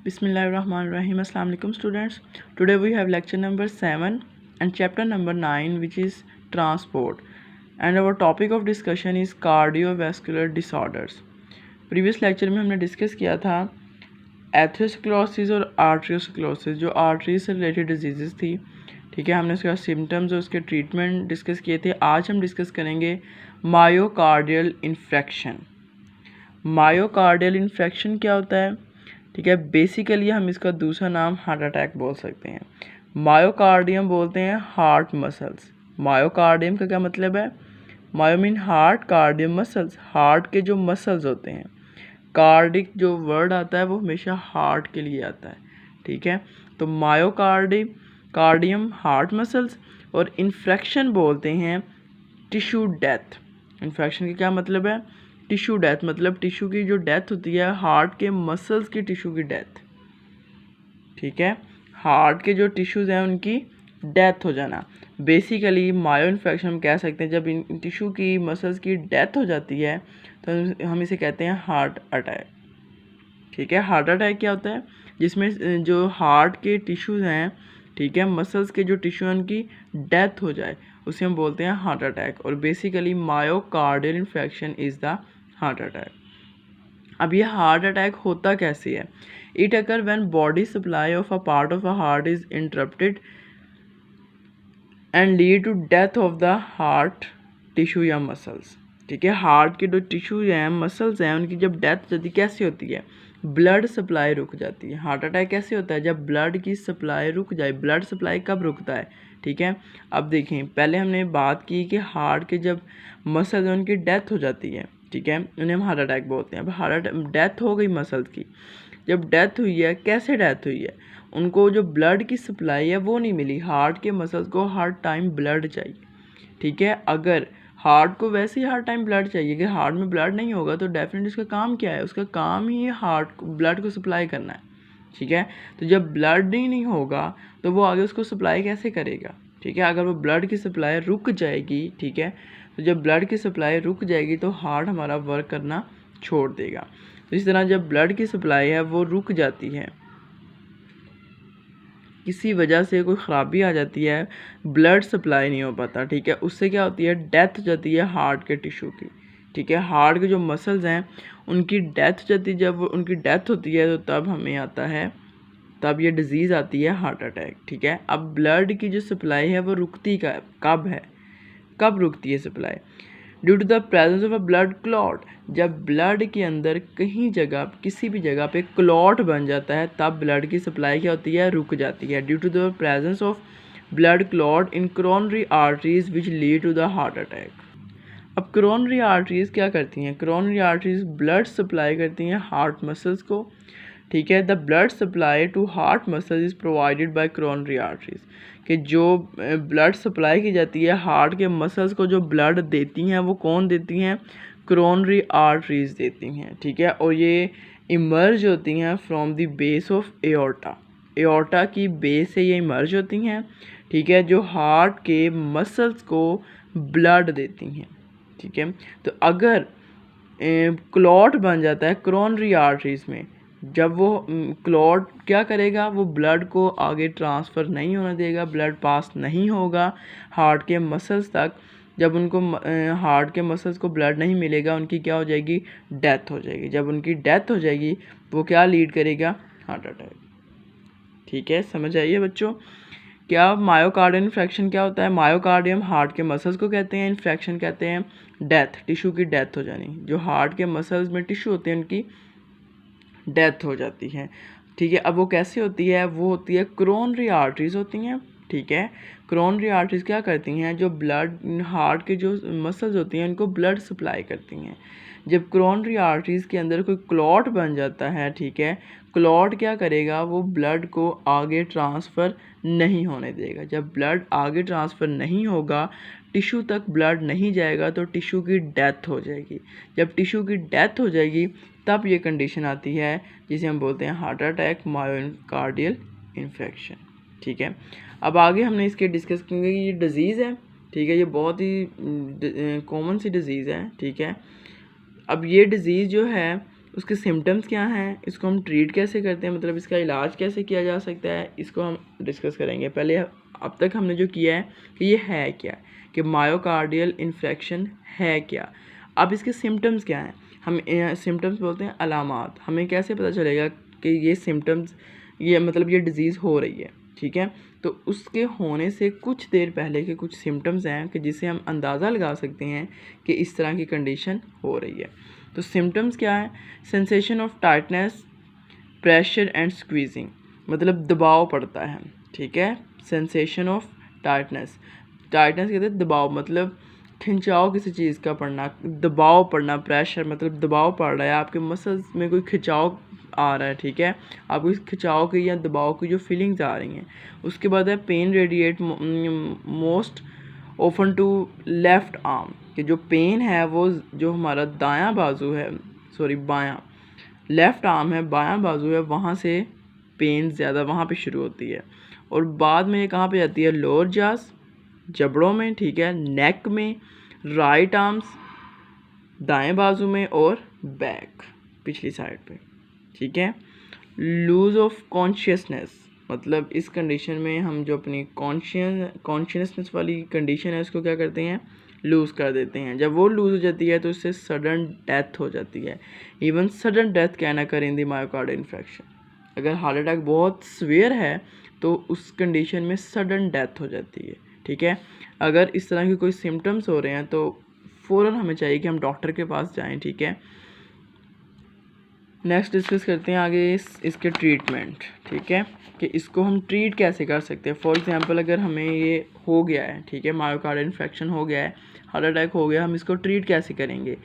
Bismillahirrahmanirrahim. Assalamu alaikum students. Today we have lecture number 7 and chapter number 9, which is transport, and our topic of discussion is cardiovascular disorders. Previous lecture में हमने discuss किया था atherosclerosis और arteriosclerosis, जो artery से related disease थी। ठीक है, हमने उसका सिम्टम्स और उसके ट्रीटमेंट डिस्कस किए थे। आज हम डिस्कस करेंगे मायोकार्डियल इन्फेक्शन। मायोकार्डियल इन्फेक्शन क्या होता है? ठीक है, बेसिकली हम इसका दूसरा नाम हार्ट अटैक बोल सकते हैं। मायोकार्डियम बोलते हैं हार्ट मसल्स। मायोकार्डियम का क्या मतलब है? Myo mean heart, cardium muscles, heart के जो मसल्स होते हैं। कार्डिक जो वर्ड आता है वो हमेशा हार्ट के लिए आता है। ठीक है, तो कार्डियम हार्ट मसल्स, और इन्फेक्शन बोलते हैं टिश्यू डेथ। इन्फेक्शन का क्या मतलब है? टिश्यू डेथ, मतलब टिश्यू की जो डेथ होती है, हार्ट के मसल्स की टिश्यू की डेथ। ठीक है, हार्ट के जो टिश्यूज़ हैं उनकी डेथ हो जाना। बेसिकली मायो इन्फेक्शन हम कह सकते हैं जब इन टिश्यू की मसल्स की डेथ हो जाती है तो हम इसे कहते हैं हार्ट अटैक। ठीक है, हार्ट अटैक क्या होता है? जिसमें जो हार्ट के टिश्यूज़ हैं, ठीक है, मसल्स के जो टिश्यू हैं उनकी डेथ हो जाए, उसे हम बोलते हैं हार्ट अटैक। और basically myocardial infection is the heart attack. अब ये हार्ट अटैक होता कैसे है? It occur when body supply of a part of a heart is interrupted and lead to death of the heart tissue या muscles. ठीक है, heart के जो टिश्यू हैं, मसल्स हैं, उनकी जब डेथ होती कैसे होती है? ब्लड सप्लाई रुक जाती है। हार्ट अटैक कैसे होता है? जब ब्लड की सप्लाई रुक जाए। ब्लड सप्लाई कब रुकता है? ठीक है, अब देखें, पहले हमने बात की कि हार्ट के जब मसल्स हैं उनकी डेथ हो जाती है, ठीक है, उन्हें हम हार्ट अटैक बोलते हैं। अब हार्ट डेथ हो गई मसल्स की, जब डेथ हुई है, कैसे डेथ हुई है? उनको जो ब्लड की सप्लाई है वो नहीं मिली। हार्ट के मसल्स को हर टाइम ब्लड चाहिए। ठीक है, अगर हार्ट को वैसे ही हर टाइम ब्लड चाहिए कि हार्ट में ब्लड नहीं होगा तो डेफिनेटली उसका काम क्या है? उसका काम ही हार्ट को ब्लड को सप्लाई करना है। ठीक है, तो जब ब्लड ही नहीं होगा तो वो आगे उसको सप्लाई कैसे करेगा? ठीक है, अगर वो ब्लड की सप्लाई रुक जाएगी, ठीक है, तो जब ब्लड की सप्लाई रुक जाएगी तो हार्ट हमारा वर्क करना छोड़ देगा। तो इस तरह जब ब्लड की सप्लाई है वो रुक जाती है, किसी वजह से कोई ख़राबी आ जाती है, ब्लड सप्लाई नहीं हो पाता, ठीक है, उससे क्या होती है? डेथ हो जाती है हार्ट के टिश्यू की। ठीक है, हार्ट के जो मसल्स हैं उनकी डेथ हो जाती है। जब उनकी डेथ होती है तो तब हमें आता है, तब ये डिज़ीज़ आती है हार्ट अटैक। ठीक है, अब ब्लड की जो सप्लाई है वो रुकती कब है? कब रुकती है supply? Due to the presence of a blood clot. जब ब्लड के अंदर कहीं जगह, किसी भी जगह पे क्लॉट बन जाता है तब ब्लड की सप्लाई क्या होती है? रुक जाती है। Due to the presence of blood clot in coronary arteries which lead to the heart attack. अब कोरोनरी आर्टरीज क्या करती हैं? कोरोनरी आर्टरीज ब्लड सप्लाई करती हैं हार्ट मसल्स को। ठीक है, the blood supply to heart muscles is provided by coronary arteries, कि जो ब्लड सप्लाई की जाती है हार्ट के मसल्स को, जो ब्लड देती हैं वो कौन देती हैं? कोरोनरी आर्टरीज देती हैं। ठीक है, और ये इमर्ज होती हैं from the base of aorta. Aorta की बेस से ये इमर्ज होती हैं। ठीक है, जो हार्ट के मसल्स को ब्लड देती हैं। ठीक है, तो अगर क्लॉट बन जाता है कोरोनरी आर्टरीज में, जब वो क्लॉट क्या करेगा? वो ब्लड को आगे ट्रांसफ़र नहीं होने देगा, ब्लड पास नहीं होगा हार्ट के मसल्स तक। जब उनको हार्ट के मसल्स को ब्लड नहीं मिलेगा, उनकी क्या हो जाएगी? डेथ हो जाएगी। जब उनकी डेथ हो जाएगी वो क्या लीड करेगा? Heart attack. ठीक है, समझ आइए बच्चों। क्या मायोकार्डियल इन्फेक्शन क्या होता है? मायोकार्डियम हार्ट के मसल्स को कहते हैं, इन्फेक्शन कहते हैं डेथ, टिश्यू की डेथ हो जानी। जो हार्ट के मसल्स में टिश्यू होते हैं उनकी डेथ हो जाती है। ठीक है, अब वो कैसे होती है? वो होती है कोरोनरी आर्टरीज होती हैं। ठीक है, कोरोनरी आर्टरीज क्या करती हैं? जो ब्लड, हार्ट के जो मसल्स होती हैं उनको ब्लड सप्लाई करती हैं। जब कोरोनरी आर्टरीज के अंदर कोई क्लॉट बन जाता है, ठीक है, क्लॉट क्या करेगा? वो ब्लड को आगे ट्रांसफ़र नहीं होने देगा। जब ब्लड आगे ट्रांसफ़र नहीं होगा, टिश्यू तक ब्लड नहीं जाएगा तो टिश्यू की डेथ हो जाएगी। जब टिश्यू की डेथ हो जाएगी तब ये कंडीशन आती है जिसे हम बोलते हैं हार्ट अटैक, मायोकार्डियल इन्फेक्शन। ठीक है, अब आगे हमने इसके डिस्कस करेंगे कि ये डिज़ीज़ है। ठीक है, ये बहुत ही कॉमन सी डिज़ीज़ है। ठीक है, अब ये डिज़ीज़ जो है उसके सिम्टम्स क्या हैं, इसको हम ट्रीट कैसे करते हैं, मतलब इसका इलाज कैसे किया जा सकता है, इसको हम डिस्कस करेंगे। पहले अब तक हमने जो किया है कि ये है क्या, कि मायोकार्डियल इन्फेक्शन है क्या। अब इसके सिम्टम्स क्या हैं, हम सिम्टम्स बोलते हैं अलामात। हमें कैसे पता चलेगा कि ये सिम्टम्स, ये मतलब ये डिज़ीज़ हो रही है, ठीक है। तो उसके होने से कुछ देर पहले के कुछ सिम्टम्स हैं कि जिससे हम अंदाज़ा लगा सकते हैं कि इस तरह की कंडीशन हो रही है। तो सिम्टम्स क्या है, sensation of tightness, pressure and squeezing, मतलब दबाव पड़ता है, ठीक है। सेंसेशन ऑफ टाइटनेस, टाइटनेस कहते हैं दबाव, मतलब खिंचाव किसी चीज़ का पड़ना, दबाव पड़ना। प्रेशर मतलब दबाव पड़ रहा है, आपके मसल्स में कोई खिंचाव आ रहा है, ठीक है, आपको इस खिंचाव की या दबाव की जो फीलिंग्स आ रही हैं। उसके बाद है pain radiate most often to left arm, कि जो पेन है वो जो हमारा दायां बाजू है, सॉरी बायां, लेफ़्ट आर्म है, बायां बाजू है, वहाँ से पेन ज़्यादा वहाँ पे शुरू होती है। और बाद में ये कहाँ पे जाती है, लोअर जास, जबड़ों में, ठीक है, नेक में, राइट आर्म्स दाएं बाजू में, और बैक पिछली साइड पे, ठीक है। लूज़ ऑफ कॉन्शियसनेस, मतलब इस कंडीशन में हम जो अपनी कॉन्शियसनेस वाली कंडीशन है उसको क्या करते हैं, लूज़ कर देते हैं। जब वो लूज़ हो जाती है तो इससे सडन डेथ हो जाती है। Even sudden death can occur in the myocardial infection. अगर हार्ट अटैक बहुत सीवियर है तो उस कंडीशन में सडन डेथ हो जाती है, ठीक है। अगर इस तरह के कोई सिम्टम्स हो रहे हैं तो फ़ौरन हमें चाहिए कि हम डॉक्टर के पास जाएं, ठीक है। नेक्स्ट डिस्कस करते हैं आगे इसके ट्रीटमेंट, ठीक है, कि इसको हम ट्रीट कैसे कर सकते हैं। फॉर एग्जांपल अगर हमें ये हो गया है, ठीक है, मायोकार्डियल इन्फेक्शन हो गया है, हार्ट अटैक हो गया, हम इसको ट्रीट कैसे करेंगे।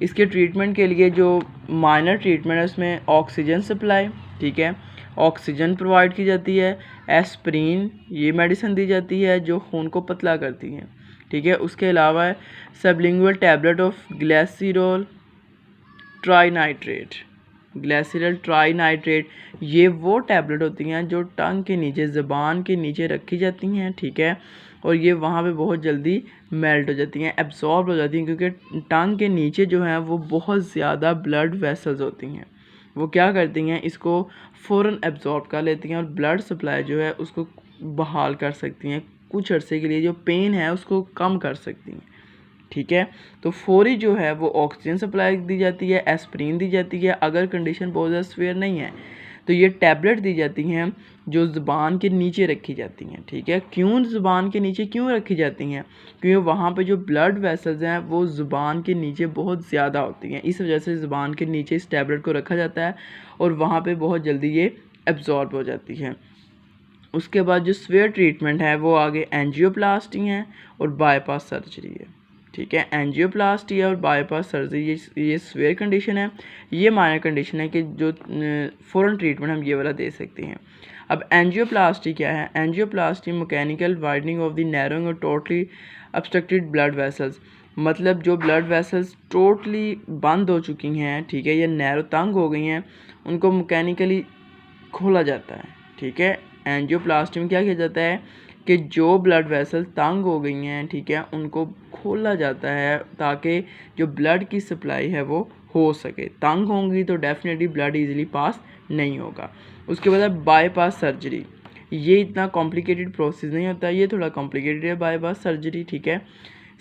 इसके ट्रीटमेंट के लिए जो माइनर ट्रीटमेंट है उसमें ऑक्सीजन सप्लाई, ठीक है, ऑक्सीजन प्रोवाइड की जाती है। एस्प्रिन ये मेडिसिन दी जाती है जो खून को पतला करती है, ठीक है। उसके अलावा sublingual tablet of glycerol trinitrate, glycerol trinitrate, ये वो टैबलेट होती हैं जो टंग के नीचे, ज़बान के नीचे रखी जाती हैं, ठीक है, और ये वहाँ पे बहुत जल्दी मेल्ट हो जाती हैं, एब्जॉर्ब हो जाती हैं, क्योंकि टंग के नीचे जो है वो बहुत ज़्यादा ब्लड वेसल्स होती हैं। वो क्या करती हैं, इसको फ़ौरन एब्जॉर्ब कर लेती हैं और ब्लड सप्लाई जो है उसको बहाल कर सकती हैं, कुछ अरसे के लिए जो पेन है उसको कम कर सकती हैं, ठीक है। तो फौरी जो है वो ऑक्सीजन सप्लाई दी जाती है, एस्प्रिन दी जाती है। अगर कंडीशन बहुत ज़्यादा सीवियर नहीं है तो ये टैबलेट दी जाती हैं जो ज़ुबान के नीचे रखी जाती हैं, ठीक है। क्यों ज़ुबान के नीचे क्यों रखी जाती हैं, क्योंकि वहाँ पे जो ब्लड वेसल्स हैं वो ज़ुबान के नीचे बहुत ज़्यादा होती हैं, इस वजह से ज़ुबान के नीचे इस टैबलेट को रखा जाता है और वहाँ पे बहुत जल्दी ये एब्जॉर्ब हो जाती है। उसके बाद जो सीवियर ट्रीटमेंट है वो आगे एंजियोप्लास्टी है और बाईपास सर्जरी है, ठीक है। एंजियोप्लास्टी और बाईपास सर्जरी ये सीवियर कंडीशन है, ये माइनर कंडीशन है कि जो फ़ौरन ट्रीटमेंट हम ये वाला दे सकते हैं। अब एंजियोप्लास्टी क्या है, angioplasty mechanical widening of the narrowing और टोटली ऑब्स्ट्रक्टेड ब्लड वेसल्स, मतलब जो ब्लड वेसल्स टोटली बंद हो चुकी हैं, ठीक है, या नैरो तंग हो गई हैं, उनको मैकेनिकली खोला जाता है, ठीक है। एंजियोप्लास्टी में क्या किया जाता है कि जो ब्लड वेसल्स तंग हो गई हैं, ठीक है, उनको खोला जाता है ताकि जो ब्लड की सप्लाई है वो हो सके। तंग होंगी तो डेफिनेटली ब्लड इजीली पास नहीं होगा। उसके बाद बाईपास सर्जरी, ये इतना कॉम्प्लिकेटेड प्रोसेस नहीं होता, ये थोड़ा कॉम्प्लिकेटेड है बाईपास सर्जरी, ठीक है।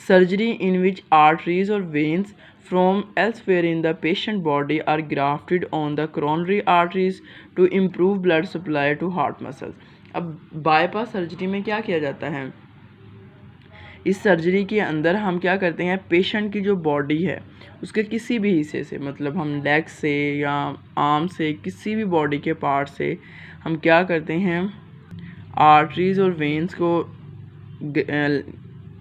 सर्जरी इन विच आर्टरीज और veins from elsewhere in the patient body are grafted on the coronary arteries to improve blood supply to heart muscles। अब बाईपास सर्जरी में क्या किया जाता है, इस सर्जरी के अंदर हम क्या करते हैं, पेशेंट की जो बॉडी है उसके किसी भी हिस्से से, मतलब हम लेग से या आर्म से, किसी भी बॉडी के पार्ट से हम क्या करते हैं, आर्टरीज और वेन्स को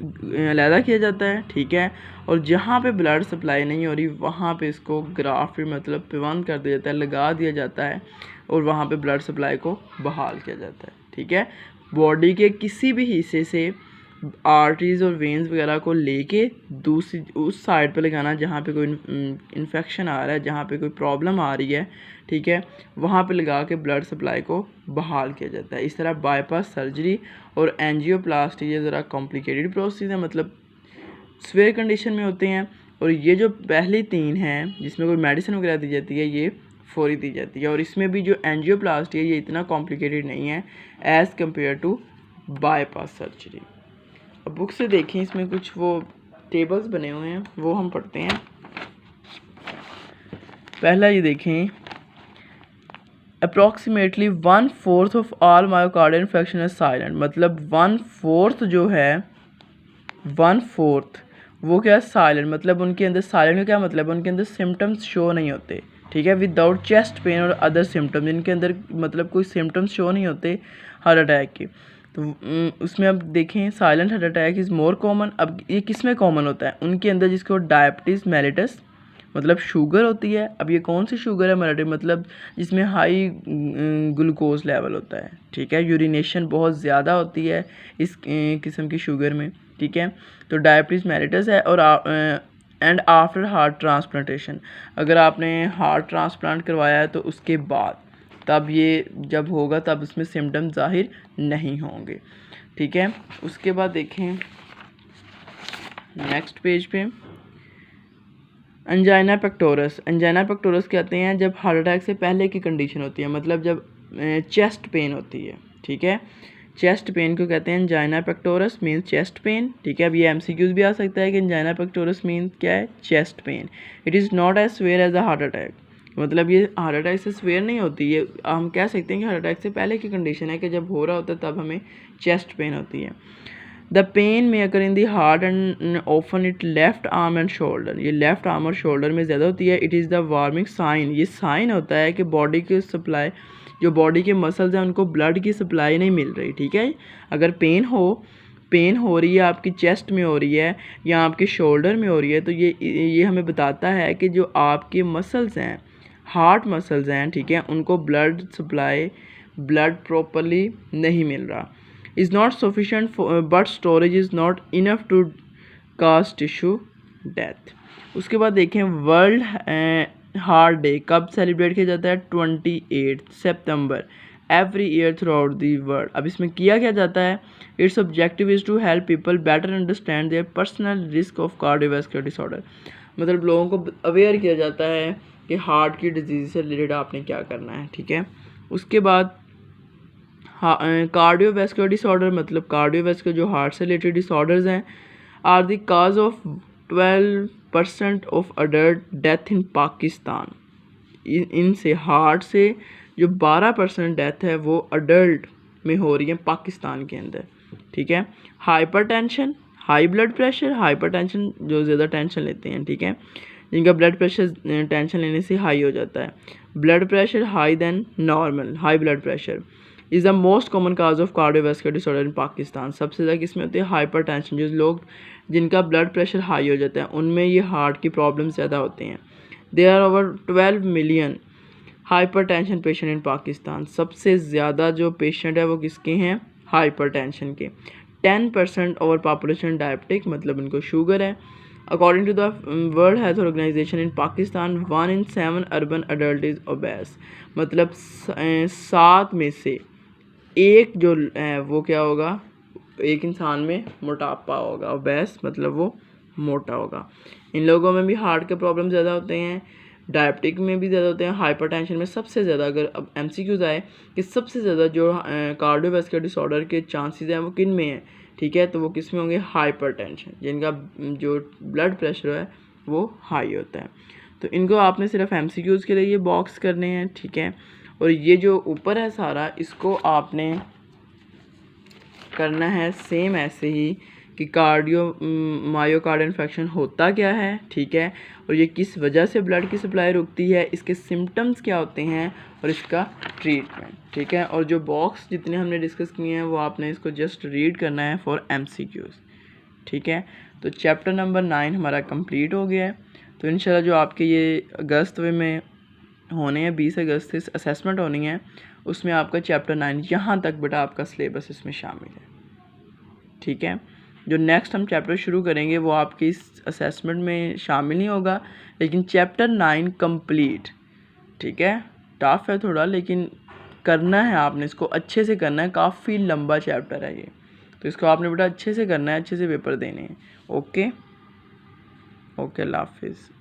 अलहदा किया जाता है, ठीक है, और जहाँ पे ब्लड सप्लाई नहीं हो रही वहाँ पे इसको ग्राफ्ट मतलब पिबंद कर दिया जाता है, लगा दिया जाता है और वहाँ पे ब्लड सप्लाई को बहाल किया जाता है, ठीक है। बॉडी के किसी भी हिस्से से आर्टरीज और वेन्स वगैरह को लेके दूसरी उस साइड पे लगाना जहाँ पे कोई इन्फेक्शन आ रहा है, जहाँ पे कोई प्रॉब्लम आ रही है, ठीक है, वहाँ पे लगा के ब्लड सप्लाई को बहाल किया जाता है। इस तरह बाईपास सर्जरी और एंजियोप्लास्टी ये ज़रा कॉम्प्लिकेटेड प्रोसेस है, मतलब सीवियर कंडीशन में होते हैं, और ये जो पहली 3 हैं जिसमें कोई मेडिसिन वगैरह दी जाती है ये फौरी दी जाती है। और इसमें भी जो एंजियोप्लास्टी है ये इतना कॉम्प्लिकेटेड नहीं है as compare to bypass surgery. अब बुक से देखें, इसमें कुछ वो टेबल्स बने हुए हैं वो हम पढ़ते हैं। पहला ये देखें, approximately 1/4 of all myocardial infection is silent. मतलब 1/4 जो है 1/4 वो क्या साइलेंट, मतलब उनके अंदर साइलेंट का क्या मतलब है, उनके अंदर सिम्टम्स शो नहीं होते, ठीक है, विदाउट चेस्ट पेन और अदर सिम्टम्स, इनके अंदर मतलब कोई सिम्टम्स शो नहीं होते हार्ट अटैक के। तो उसमें अब देखें silent heart attack is more common. अब ये किस में कॉमन होता है, उनके अंदर जिसको डायबिटीज़ मेलिटस मतलब शुगर होती है। अब ये कौन सी शुगर है मेलिटस, मतलब जिसमें हाई ग्लूकोज लेवल होता है, ठीक है, यूरिनेशन बहुत ज़्यादा होती है इस किस्म की शुगर में, ठीक है। तो डायबिटीज़ मेलिटस है। और एंड आफ्टर हार्ट ट्रांसप्लांटेशन, अगर आपने हार्ट ट्रांसप्लांट करवाया है तो उसके बाद तब ये जब होगा तब उसमें सिम्टम ज़ाहिर नहीं होंगे, ठीक है। उसके बाद देखें नेक्स्ट पेज पे एंजाइना पेक्टोरस। एंजाइना पेक्टोरस कहते हैं जब हार्ट अटैक से पहले की कंडीशन होती है, मतलब जब चेस्ट पेन होती है, ठीक है। चेस्ट पेन को कहते हैं angina pectoralis means chest pain, ठीक है। अब ये एमसीक्यूज भी आ सकता है कि एंजाइना पेक्टोरस मीन्स क्या है, chest pain. It is not as severe as a heart attack, मतलब ये हार्ट अटैक से स्वेयर नहीं होती, ये हम कह सकते हैं कि हार्ट अटैक से पहले की कंडीशन है कि जब हो रहा होता है तब हमें चेस्ट पेन होती है। The pain may occur in the heart and often it left arm and shoulder, ये लेफ्ट आर्म और शोल्डर में ज़्यादा होती है। It is the warning sign, ये साइन होता है कि बॉडी की सप्लाई, जो बॉडी के मसल्स हैं उनको ब्लड की सप्लाई नहीं मिल रही, ठीक है। अगर पेन हो रही है आपकी चेस्ट में हो रही है या आपके शोल्डर में हो रही है तो ये हमें बताता है कि जो आपके मसल्स हैं, हार्ट मसल्स हैं, ठीक है, उनको ब्लड सप्लाई, ब्लड प्रॉपरली नहीं मिल रहा। is not sufficient for, but storage is not enough to cause tissue death। उसके बाद देखें वर्ल्ड हार्ट डे कब सेलिब्रेट किया जाता है, 28 सितंबर every year throughout the world. अब इसमें किया क्या जाता है, its objective is to help people better understand their personal risk of cardiovascular disorder. मतलब लोगों को अवेयर किया जाता है कि हार्ट की डिजीज़ से रिलेटेड आपने क्या करना है, ठीक है। उसके बाद कार्डियोवैस्कुलर डिसऑर्डर, मतलब कार्डियोवैस्कुलर जो हार्ट से रिलेटेड डिसऑर्डर्स हैं are the cause of 12% of adult death in Pakistan. इनसे हार्ट से जो 12% डेथ है वो अडल्ट में हो रही है पाकिस्तान के अंदर, ठीक है। Hypertension, high blood pressure, hypertension जो ज़्यादा टेंशन लेते हैं, ठीक है, जिनका ब्लड प्रेशर टेंशन लेने से हाई हो जाता है। Blood pressure high than normal, high blood pressure is the most common cause of cardiovascular disorder in Pakistan. सबसे ज़्यादा किसमें होती है, हाइपरटेंशन, जो लोग जिनका ब्लड प्रेशर हाई हो जाता है उनमें ये हार्ट की प्रॉब्लम ज़्यादा होते हैं। There are over 12 million hypertension patient in Pakistan. सबसे ज़्यादा जो पेशेंट है वो किसके हैं, हाइपरटेंशन के। 10% ओवर पॉपुलेशन डायबिटिक, मतलब उनको शुगर है। According to the world health organization in Pakistan 1 in 7 urban adult is obese, मतलब 7 में से एक जो है वो क्या होगा, एक इंसान में मोटापा होगा, ओबेस मतलब वो मोटा होगा। इन लोगों में भी हार्ट के प्रॉब्लम ज़्यादा होते हैं, डायबिटिक में भी ज़्यादा होते हैं, हाइपरटेंशन में सबसे ज़्यादा। अगर अब एमसीक्यूज़ आए कि सबसे ज़्यादा जो कार्डियोवैस्कुलर डिसऑर्डर के चांसेस हैं वो किन में हैं, ठीक है, तो वो किस में होंगे, हाइपरटेंशन, जिनका जो ब्लड प्रेशर है वो हाई होता है। तो इनको आपने सिर्फ एमसीक्यूज़ के लिए ये बॉक्स करने हैं, ठीक है। और ये जो ऊपर है सारा इसको आपने करना है सेम ऐसे ही कि मायोकार्ड इन्फेक्शन होता क्या है, ठीक है, और ये किस वजह से ब्लड की सप्लाई रुकती है, इसके सिम्टम्स क्या होते हैं और इसका ट्रीटमेंट, ठीक है। और जो बॉक्स जितने हमने डिस्कस किए हैं वो आपने इसको जस्ट रीड करना है फॉर एमसीक्यूज़, ठीक है। तो चैप्टर नंबर 9 हमारा कंप्लीट हो गया है। तो इंशाल्लाह जो आपके ये अगस्त में होने हैं, 20 अगस्त से असेसमेंट होनी है, उसमें आपका चैप्टर 9 यहाँ तक बेटा आपका सिलेबस इसमें शामिल है, ठीक है। जो नेक्स्ट हम चैप्टर शुरू करेंगे वो आपकी इस असेसमेंट में शामिल नहीं होगा, लेकिन चैप्टर 9 कंप्लीट, ठीक है, टफ है थोड़ा लेकिन करना है आपने, इसको अच्छे से करना है, काफ़ी लंबा चैप्टर है ये, तो इसको आपने बेटा अच्छे से करना है, अच्छे से पेपर देने हैं। ओके। ओके, अल्लाह हाफिज़।